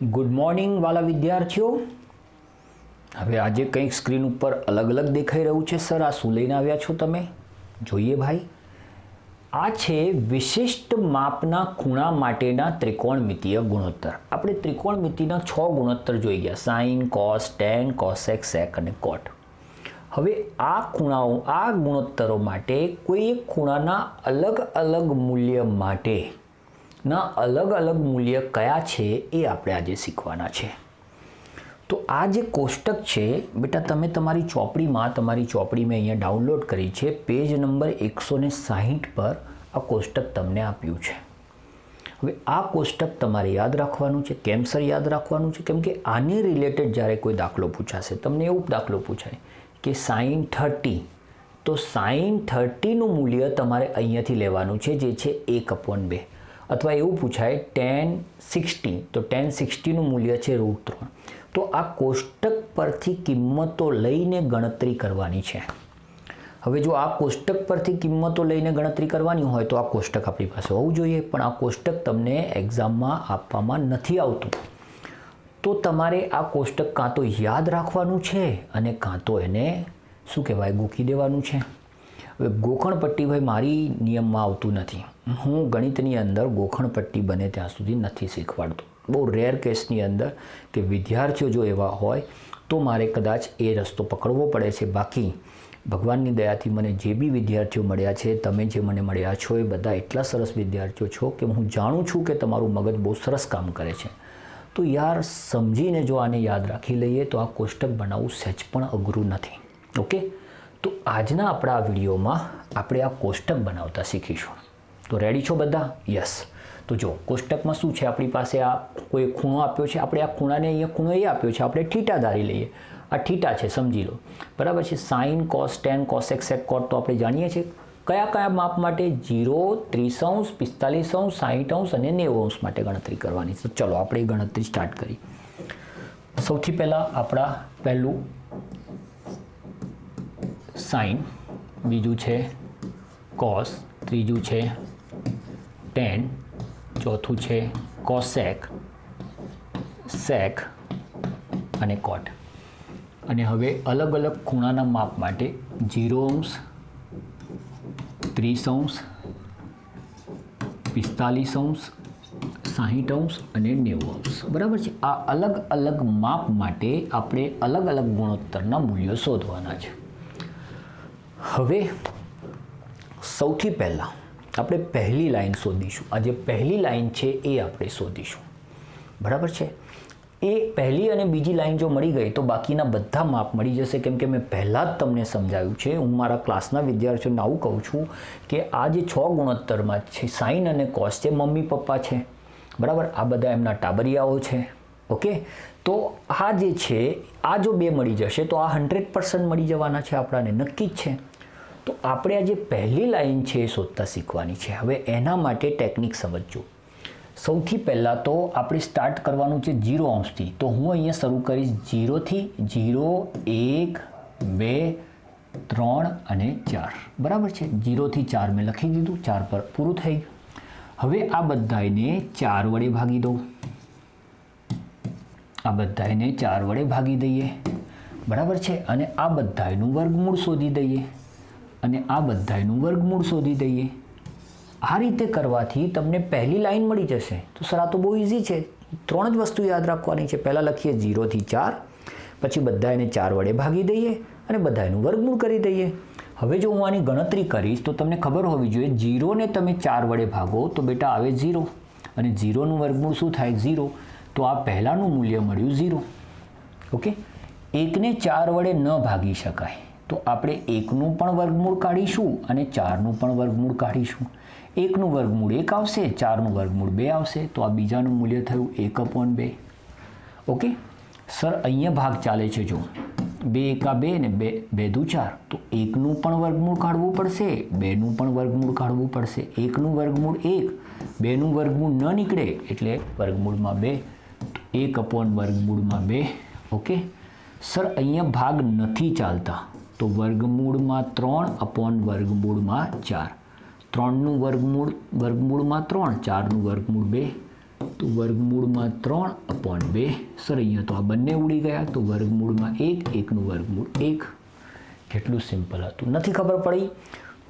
Good morning વાલા વિદ્યાર્થીઓ। હવે આજે કંઈક સ્ક્રીન ઉપર અલગ અલગ દેખાઈ રહ્યું છે। સર આ શું લઈને આવ્યા છો તમે? જોઈએ ભાઈ, આ છે વિશિષ્ટ માપના ખૂણા માટેના ત્રિકોણમિતીય ગુણોત્તર। આપણે ત્રિકોણમિતિના 6 ગુણોત્તર જોઈ ગયા, સાઇન, કોસ, ટેન, કોસેક, સેક અને કોટ। હવે આ ખૂણાઓ, આ ગુણોત્તરો માટે કોઈ એક ખૂણાના અલગ અલગ મૂલ્ય માટે ના અલગ અલગ મૂલ્ય કયા છે એ આપણે આજે શીખવાના છે। તો આ જે કોષ્ટક છે બેટા, તમે તમારી ચોપડીમાં મેં અહીંયા ડાઉનલોડ કરી છે, પેજ નંબર 160 પર આ કોષ્ટક તમને આપ્યું છે। હવે આ કોષ્ટક તમારે યાદ રાખવાનું છે। કેમ સર યાદ રાખવાનું છે? કેમ કે આને રિલેટેડ જ્યારે કોઈ દાખલો પૂછાશે, તમને એવું દાખલો પૂછાય કે સાઇન 30, તો સાઇન 30નું મૂલ્ય તમારે અહીંયાથી લેવાનું છે, જે છે 1/2। અથવા એવું પૂછાય tan 60, તો tan 60નું મૂલ્ય છે √3। તો આ કોષ્ટક પરથી કિંમતો લઈને ગણતરી કરવાની છે। હવે જો આ કોષ્ટક પરથી કિંમતો લઈને ગણતરી કરવાની હોય તો આ કોષ્ટક આપણી પાસે હોવું જોઈએ, પણ આ કોષ્ટક તમને એક્ઝામમાં આપવામાં નથી આવતું। તો તમારે આ કોષ્ટક કાં તો યાદ રાખવાનું છે અને કાં તો એને શું કહેવાય, ગોખી દેવાનું છે। હવે ગોખણપટ્ટી ભાઈ મારી નિયમમાં આવતું નથી। હું ગણિતની અંદર ગોખણપટ્ટી બને ત્યાં સુધી નથી શીખવાડતો। બહુ રેર કેસની અંદર કે વિદ્યાર્થીઓ જો એવા હોય તો મારે કદાચ એ રસ્તો પકડવો પડે છે। બાકી ભગવાનની દયાથી મને જે બી વિદ્યાર્થીઓ મળ્યા છે, તમે જે મને મળ્યા છો, એ બધા એટલા સરસ વિદ્યાર્થીઓ છો કે હું જાણું છું કે તમારું મગજ બહુ સરસ કામ કરે છે। તો યાર સમજીને જો આને યાદ રાખી લઈએ તો આ કોષ્ટક બનાવવું સહેજ પણ અઘરું નથી। ઓકે, તો આજના આપણા આ વિડીયોમાં આપણે આ કોષ્ટક બનાવતા શીખીશું। તો રેડી છો બધા? યસ। તો જો કોષ્ટકમાં શું છે, આપણી પાસે આ કોઈ ખૂણો આપ્યો છે, આપણે આ ખૂણાને અહીંયા ખૂણો એ આપ્યો છે, આપણે થીટા ધારી લઈએ। આ થીટા છે, સમજી લો, બરાબર છે। સાઇન, કોસ, ટેન, કોસેક, સેક, કોટ તો આપણે જાણીએ છીએ કયા કયા માપ માટે, 0, 30°, 45°, 60° અને 90° માટે ગણતરી કરવાની। તો ચલો આપણે ગણતરી સ્ટાર્ટ કરી। સૌથી પહેલાં આપણા પહેલું સાઇન, બીજું છે કોસ, ત્રીજું છે ટેન, ચોથું છે કોસેક, સેક અને કોટ। અને હવે અલગ અલગ ખૂણાના માપ માટે 0°, 30°, 45°, 60° અને 90°, બરાબર છે। આ અલગ અલગ માપ માટે આપણે અલગ અલગ ગુણોત્તરના મૂલ્યો શોધવાના છે। હવે સૌથી પહેલાં આપણે પહેલી લાઈન શોધીશું। આ જે પહેલી લાઈન છે એ આપણે શોધીશું, બરાબર છે। એ પહેલી અને બીજી લાઈન જો મળી ગઈ તો બાકીના બધા માપ મળી જશે। કેમ કે મેં પહેલાં જ તમને સમજાવ્યું છે, હું મારા ક્લાસના વિદ્યાર્થીઓને આવું કહું છું કે આ જે 6 ગુણોત્તરમાં છે, સાઇન અને કોસ છે, મમ્મી પપ્પા છે, બરાબર, આ બધા એમના ટાબરિયાઓ છે। ઓકે, તો આ જે છે, આ જો 2 મળી જશે તો આ 100% મળી જવાના છે, આપણાને નક્કી જ છે। તો આપણે આ જે પહેલી લાઈન છે એ શોધતા શીખવાની છે। હવે એના માટે ટેકનિક સમજજો। સૌથી પહેલાં તો આપણે સ્ટાર્ટ કરવાનું છે 0°થી। તો હું અહીંયા શરૂ કરીશ 0થી, 0, 1, 2, 3 અને 4, બરાબર છે। 0થી 4 મેં લખી દીધું, 4 પર પૂરું થઈ ગયું। હવે આ બધાને 4 વડે ભાગી દઉં, આ બધાને 4 વડે ભાગી દઈએ, બરાબર છે। અને આ બધાનું વર્ગમૂળ શોધી દઈએ, અને આ બધાનું વર્ગમૂળ શોધી દઈએ। આ રીતે કરવાથી તમને પહેલી લાઈન મળી જશે। તો સર આ તો બહુ ઇઝી છે, 3 જ વસ્તુ યાદ રાખવાની છે। પહેલાં લખીએ 0થી 4, પછી બધાને 4 વડે ભાગી દઈએ અને બધાનું વર્ગમૂળ કરી દઈએ। હવે જો હું આની ગણતરી કરીશ તો તમને ખબર હોવી જોઈએ, 0ને તમે 4 વડે ભાગો તો બેટા આવે 0, અને 0નું વર્ગમૂળ શું થાય? 0। તો આ પહેલાંનું મૂલ્ય મળ્યું 0। ઓકે, 1ને 4 વડે ન ભાગી શકાય, તો આપણે 1નું પણ વર્ગમૂળ કાઢીશું અને 4નું પણ વર્ગમૂળ કાઢીશું। 1નું વર્ગમૂળ 1 આવશે, 4નું વર્ગમૂળ 2 આવશે, તો આ બીજાનું મૂલ્ય થયું 1/2। ઓકે સર, અહીંયા ભાગ ચાલે છે, જો 2 એકા 2 ને 2 દુ 4, તો 1નું પણ વર્ગમૂળ કાઢવું પડશે, 2નું પણ વર્ગમૂળ કાઢવું પડશે। 1નું વર્ગમૂળ 1, 2નું વર્ગમૂળ ન નીકળે એટલે વર્ગમૂળમાં 2, 1/2। ઓકે સર, અહીંયા ભાગ નથી ચાલતા, તો વર્ગમૂળમાં 3/વર્ગમૂળમાં 4, 3નું વર્ગમૂળમાં 3, 4નું વર્ગમૂળ 2, તો વર્ગમૂળમાં 3/2. સર અહીંયા તો આ બંને ઉડી ગયા, તો વર્ગમૂળમાં 1, 1નું વર્ગમૂળ 1. કેટલું સિમ્પલ હતું. નથી ખબર પડી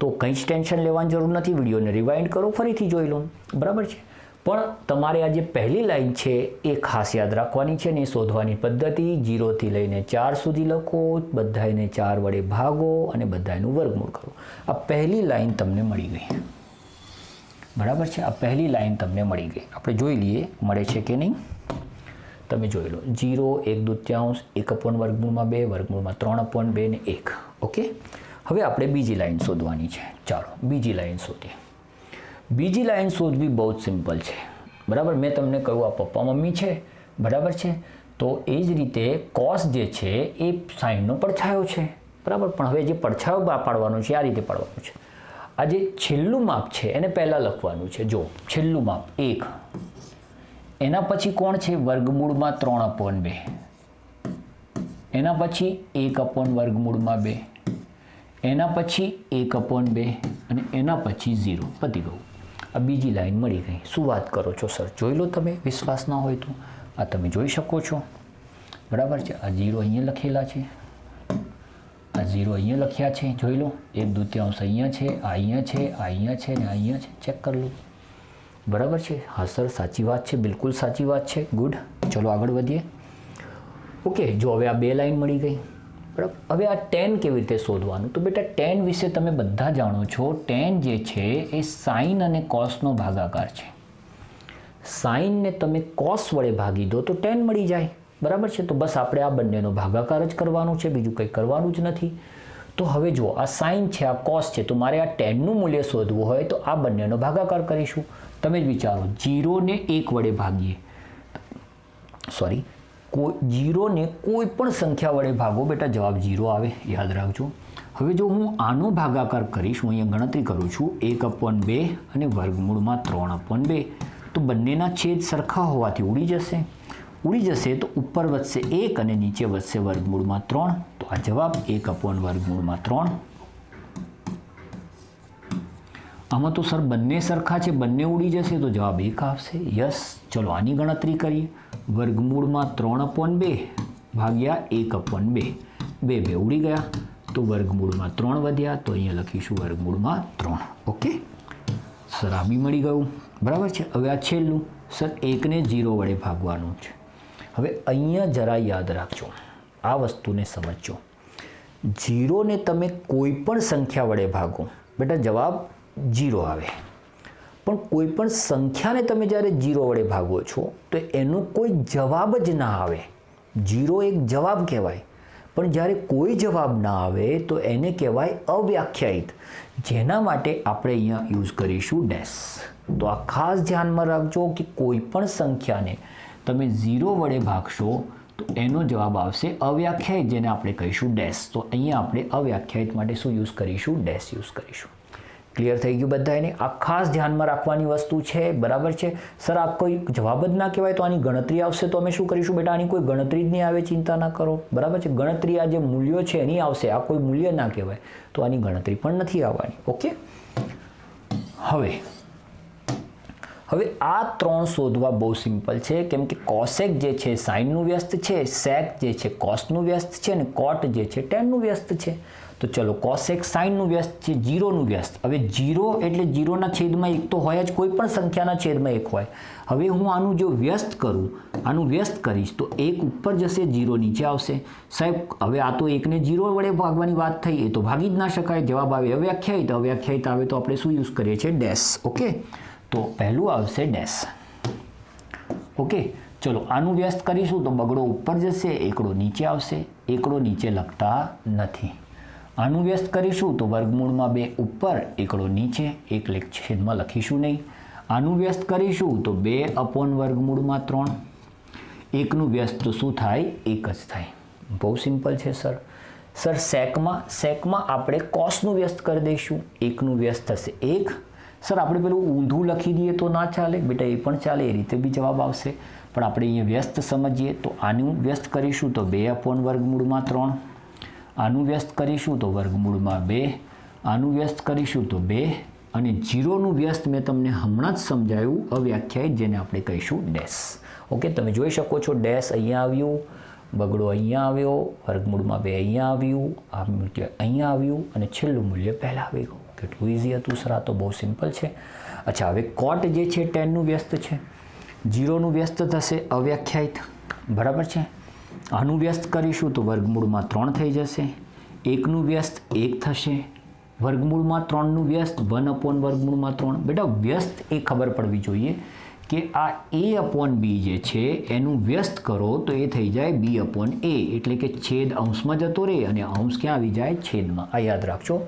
તો કંઈ જ ટેન્શન લેવાની જરૂર નથી. વિડીયોને રિવાઇન્ડ કરો, ફરીથી જોઈ લો, બરાબર છે. પણ તમારે આ જે પહેલી લાઈન છે એ ખાસ યાદ રાખવાની છે ને એ શોધવાની પદ્ધતિ 0થી લઈને 4 સુધી લખો, બધાને 4 વડે ભાગો અને બધાનું વર્ગમૂળ કરો. આ પહેલી લાઈન તમને મળી ગઈ, બરાબર છે. આ પહેલી લાઈન તમને મળી ગઈ. આપણે જોઈ લઈએ મળે છે કે નહીં. તમે જોઈ લો 0, 1/2, 1/2, વર્ગમૂળમાં 3/2 ને 1. ઓકે, હવે આપણે બીજી લાઈન શોધવાની છે. ચાલો બીજી લાઈન શોધીએ. બીજી લાઈન શોધવી બહુ જ સિમ્પલ છે, બરાબર. મેં તમને કહ્યું આ પપ્પા મમ્મી છે, બરાબર છે. તો એ જ રીતે કોસ જે છે એ સાઈનનો પડછાયો છે, બરાબર. પણ હવે જે પડછાયો પાડવાનો છે આ રીતે પાડવાનું છે. આ જે છેલ્લું માપ છે એને પહેલાં લખવાનું છે. જો છેલ્લું માપ 1, એના પછી કોણ છે? વર્ગમૂળમાં 3/2, એના પછી 1/2, એના પછી 1/2 અને એના પછી 0. પતી ગયું. આ બીજી લાઈન મળી ગઈ. શું વાત કરો છો સર? જોઈ લો તમે, વિશ્વાસ ના હોય તો આ તમે જોઈ શકો છો, બરાબર છે. આ 0 અહીંયા લખેલા છે, આ 0 અહીંયા લખ્યા છે, જોઈ લો. 1/2 અહીંયા છે, આ અહીંયા છે, આ અહીંયા છે ને આ અહીંયા છે. ચેક કરી લો, બરાબર છે. હા સર સાચી વાત છે, બિલકુલ સાચી વાત છે. ગુડ. ચલો આગળ વધીએ. ઓકે, જો હવે આ બે લાઈન મળી ગઈ, બરાબર. હવે આ tan કેવી રીતે શોધવાનું? તો બેટા tan વિશે તમે બધા જાણો છો. tan જે છે એ સાઇન અને કોસનો ભાગાકાર છે. સાઇનને તમે કોસ વડે ભાગી દો તો tan મળી જાય, બરાબર છે. તો બસ આપણે આ બંનેનો ભાગાકાર જ કરવાનું છે, બીજું કંઈ કરવાનું જ નથી. તો હવે જો આ સાઇન છે, આ કોસ છે, તો મારે આ tanનું મૂલ્ય શોધવું હોય તો આ બંનેનો ભાગાકાર કરીશું. તમે જ વિચારો, 0 ને 1 વડે ભાગીએ, સોરી, 0 ને કોઈ પણ સંખ્યા વડે ભાગો, બેટા જવાબ 0 આવે, યાદ રાખજો. હવે જો હું આનો ભાગાકાર કરીશ, હું અહીંયા ગણતરી કરું છું 1/2 અને વર્ગમૂળમાં 3/2, તો બંનેના છેદ સરખા હોવાથી ઉડી જશે તો ઉપર વધશે 1 અને નીચે વધશે વર્ગમૂળમાં 3. તો આ જવાબ 1/3. આમાં તો સર બંને સરખા છે, બંને ઉડી જશે તો જવાબ 1 આવશે. યસ. ચલો આની ગણતરી કરીએ. વર્ગમૂળમાં 3/2 ભાગ્યા 1/2, 2 ઉડી ગયા તો વર્ગમૂળમાં 3 વધ્યા, તો અહીંયા લખીશું વર્ગમૂળમાં 3. ઓકે સર, આ બી મળી ગયું, બરાબર છે. હવે આ છેલ્લું સર 1 ને 0 વડે ભાગવાનું છે. હવે અહીંયા જરા યાદ રાખજો, આ વસ્તુને સમજજો. 0 ને તમે કોઈ પણ સંખ્યા વડે ભાગો, બેટા જવાબ 0 આવે. પણ કોઈ પણ સંખ્યાને તમે જ્યારે 0 વડે ભાગો છો તો એનો કોઈ જવાબ જ ના આવે. 0 એક જવાબ કહેવાય, પણ જ્યારે કોઈ જવાબ ના આવે તો એને કહેવાય અવ્યાખ્યાયિત, જેના માટે આપણે અહીંયા યુઝ કરીશું ડેશ. તો આ ખાસ ધ્યાનમાં રાખજો કે કોઈ પણ સંખ્યાને તમે 0 વડે ભાગશો તો એનો જવાબ આવશે અવ્યાખ્યાયિત, જેને આપણે કહીશું ડેશ. તો અહીંયા આપણે અવ્યાખ્યાયિત માટે શું યુઝ કરીશું? ડેશ યુઝ કરીશું. ક્લિયર થઈ ગયું બધાને? આ ખાસ ધ્યાનમાં રાખવાની વસ્તુ છે, બરાબર છે. સર આ કોઈ જવાબ જ ના કહેવાય તો આની ગણતરી આવશે, તો અમે શું કરીશું? બેટા આની કોઈ ગણતરી જ નહીં આવે, ચિંતા ના કરો, બરાબર છે. ગણતરી આ જે મૂલ્યો છે એની આવશે, આ કોઈ મૂલ્ય ના કહેવાય તો આની ગણતરી પણ નથી આવવાની. ઓકે, હવે આ 3 શોધવા બહુ સિમ્પલ છે, કેમ કે કોસેક જે છે સાઇનનું વ્યસ્ત છે, સેક જે છે કોસનું વ્યસ્ત છે અને કોટ જે છે ટેનનું વ્યસ્ત છે. તો ચલો કોસેક સાઇનનું વ્યસ્ત છે, 0નું વ્યસ્ત. હવે 0 એટલે 0ના છેદમાં 1 તો હોય જ, કોઈ પણ સંખ્યાના છેદમાં 1 હોય. હવે હું આનું જો વ્યસ્ત કરું, આનું વ્યસ્ત કરીશ તો 1 ઉપર જશે, 0 નીચે આવશે. સાહેબ હવે આ તો 1 ને 0 વડે ભાગવાની વાત થઈ, એ તો ભાગી જ ના શકાય. જવાબ આવે અવ્યાખ્યાયિત. અવ્યાખ્યાયિત આવે તો આપણે શું યુઝ કરીએ છીએ? ડેશ. ઓકે, તો પહેલું આવશે ડેશ. ઓકે, ચલો આનું વ્યસ્ત કરીશું તો બગડો ઉપર જશે, એકડો નીચે આવશે. એકડો નીચે લખતા નથી. આનું વ્યસ્ત કરીશું તો વર્ગમૂળમાં 2 ઉપર, એકડો નીચે, એક છેદમાં લખીશું નહીં. આનું વ્યસ્ત કરીશું તો 2/વર્ગમૂળમાં 3. એકનું વ્યસ્ત તો શું થાય? 1 જ થાય. બહુ સિમ્પલ છે સર. સેકમાં આપણે કોસનું વ્યસ્ત કરી દઈશું. એકનું વ્યસ્ત થશે 1. સર આપણે પેલું ઊંધું લખી દઈએ તો ના ચાલે? બેટા એ પણ ચાલે, એ રીતે બી જવાબ આવશે. પણ આપણે અહીંયા વ્યસ્ત સમજીએ તો આનું વ્યસ્ત કરીશું તો 2/વર્ગમૂળમાં 3. આનું વ્યસ્ત કરીશું તો વર્ગમૂળમાં 2. આનું વ્યસ્ત કરીશું તો 2. અને જીરોનું વ્યસ્ત મેં તમને હમણાં જ સમજાવ્યું, અવ્યાખ્યાયિત, જેને આપણે કહીશું ડેશ. ઓકે, તમે જોઈ શકો છો ડેશ અહીંયા આવ્યું, બગડો અહીંયા આવ્યો, વર્ગમૂળમાં 2 અહીંયા આવ્યું, આ મૂલ્ય અહીંયા આવ્યું અને છેલ્લું મૂલ્ય પહેલાં આવી ગયું. કેટલું ઇઝી હતું સર, આ તો બહુ સિમ્પલ છે. અચ્છા, હવે કોટ જે છે 10નું વ્યસ્ત છે, જીરોનું વ્યસ્ત થશે અવ્યાખ્યાયિત, બરાબર છે. આનું વ્યસ્ત કરીશું તો વર્ગમૂળમાં 3 થઈ જશે, 1નું વ્યસ્ત 1 થશે, વર્ગમૂળમાં 3નું વ્યસ્ત 1/√3. બેટા વ્યસ્ત એ ખબર પડવી જોઈએ કે આ a/b જે છે એનું વ્યસ્ત કરો તો એ થઈ જાય b/a, એટલે કે છેદ અંશમાં જતો રહે અને અંશ ક્યાં આવી જાય? છેદમાં. આ યાદ રાખજો.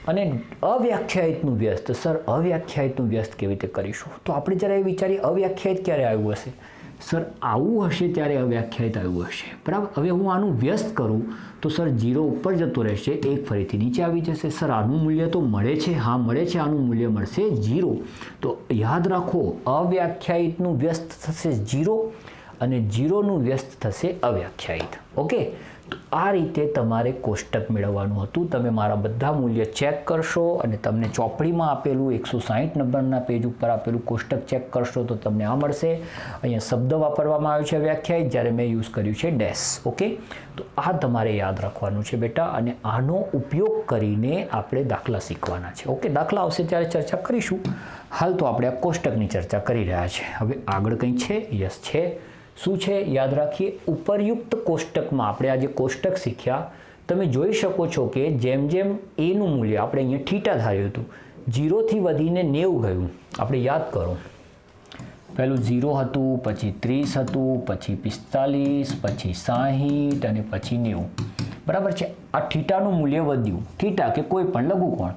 અને અવ્યાખ્યાયિતનું વ્યસ્ત, સર અવ્યાખ્યાયિતનું વ્યસ્ત કેવી રીતે કરીશું? તો આપણે જરા એ વિચારીએ, અવ્યાખ્યાયિત ક્યારે આવ્યું હશે? સર આવું હશે ત્યારે અવ્યાખ્યાયિત આવ્યું હશે, બરાબર. હવે હું આનું વ્યસ્ત કરું તો સર 0 ઉપર જતો રહેશે, 1 ફરીથી નીચે આવી જશે. સર આનું મૂલ્ય તો મળે છે, હા મળે છે, આનું મૂલ્ય મળશે 0. તો યાદ રાખો, અવ્યાખ્યાયિતનું વ્યસ્ત થશે 0 અને 0નું વ્યસ્ત થશે અવ્યાખ્યાયિત. ઓકે, તો આ રીતે તમારે કોષ્ટક મેળવવાનું હતું. તમે મારા બધા મૂલ્ય ચેક કરશો અને તમને ચોપડીમાં આપેલું 160 નંબરના પેજ ઉપર આપેલું કોષ્ટક ચેક કરશો તો તમને આ મળશે. અહીંયા શબ્દ વાપરવામાં આવ્યો છે વ્યાખ્યાયિત, જ્યારે મેં યુઝ કર્યું છે ડેશ. ઓકે, તો આ તમારે યાદ રાખવાનું છે બેટા, અને આનો ઉપયોગ કરીને આપણે દાખલા શીખવાના છે. ઓકે, દાખલા આવશે ત્યારે ચર્ચા કરીશું. હાલ તો આપણે આ કોષ્ટકની ચર્ચા કરી રહ્યા છે. હવે આગળ કંઈ છે? યસ છે. શું છે? યાદ રાખીએ, ઉપરયુક્ત કોષ્ટકમાં આપણે આજે કોષ્ટક શીખ્યા. તમે જોઈ શકો છો કે જેમ જેમ એનું મૂલ્ય આપણે અહીંયા થીટા ધાર્યું હતું, 0થી વધીને 90 ગયું. આપણે યાદ કરો, પહેલું 0 હતું, પછી 30 હતું, પછી 45, પછી 60 અને પછી 90. બરાબર છે. આ થીટાનું મૂલ્ય વધ્યું, થીટા કે કોઈ પણ લઘુકોણ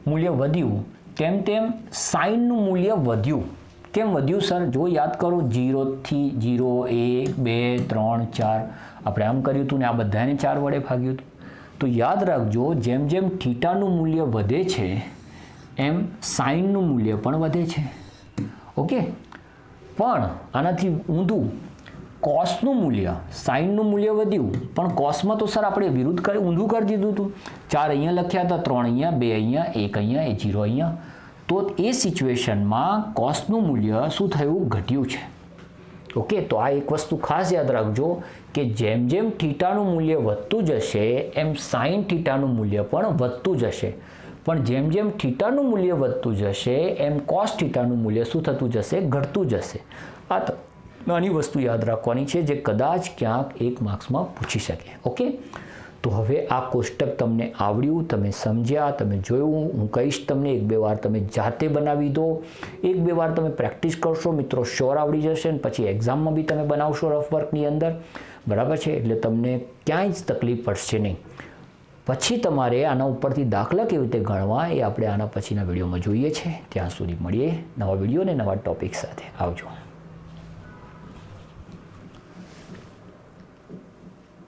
મૂલ્ય વધ્યું, તેમ તેમ સાઇનનું મૂલ્ય વધ્યું. કેમ વધ્યું સર? જો યાદ કરો, 0થી 0, 1, 2, 3, 4 આપણે આમ કર્યું હતું ને આ બધાને 4 વડે ભાગ્યું હતું. તો યાદ રાખજો, જેમ જેમ થીટાનું મૂલ્ય વધે છે એમ સાઇનનું મૂલ્ય પણ વધે છે. ઓકે, પણ આનાથી ઊંધું, કોસનું મૂલ્ય, સાઇનનું મૂલ્ય વધ્યું પણ કોસમાં તો સર આપણે વિરુદ્ધ ઊંધું કરી દીધું હતું. 4 અહીંયા લખ્યા હતા, 3 અહીંયા, 2 અહીંયા, 1 અહીંયા, 0 અહીંયા. તો એ સિચ્યુએશનમાં કોસનું મૂલ્ય શું થયું? ઘટ્યું છે. ઓકે, તો આ એક વસ્તુ ખાસ યાદ રાખજો કે જેમ જેમ થીટાનું મૂલ્ય વધતું જશે એમ સાઇન થીટાનું મૂલ્ય પણ વધતું જશે, પણ જેમ જેમ થીટાનું મૂલ્ય વધતું જશે એમ કોસ થીટાનું મૂલ્ય શું થતું જશે? ઘટતું જશે. આ નાની વસ્તુ યાદ રાખવાની છે જે કદાચ ક્યાંક 1 માર્ક્સમાં પૂછી શકે. ઓકે, તો હવે આ કોષ્ટક તમને આવડ્યું, તમે સમજ્યા, તમે જોયું. હું કહીશ તમને 1-2 વાર તમે જાતે બનાવી દો, 1-2 વાર તમે પ્રેક્ટિસ કરશો મિત્રો, શ્યોર આવડી જશે. અને પછી એક્ઝામમાં બી તમે બનાવશો રફ વર્કની અંદર, બરાબર છે. એટલે તમને ક્યાંય જ તકલીફ પડશે નહીં. પછી તમારે આના ઉપરથી દાખલા કેવી રીતે ગણવા એ આપણે આના પછીના વિડીયોમાં જોઈએ છે. ત્યાં સુધી મળીએ નવા વિડીયો અને નવા ટોપિક સાથે. આવજો.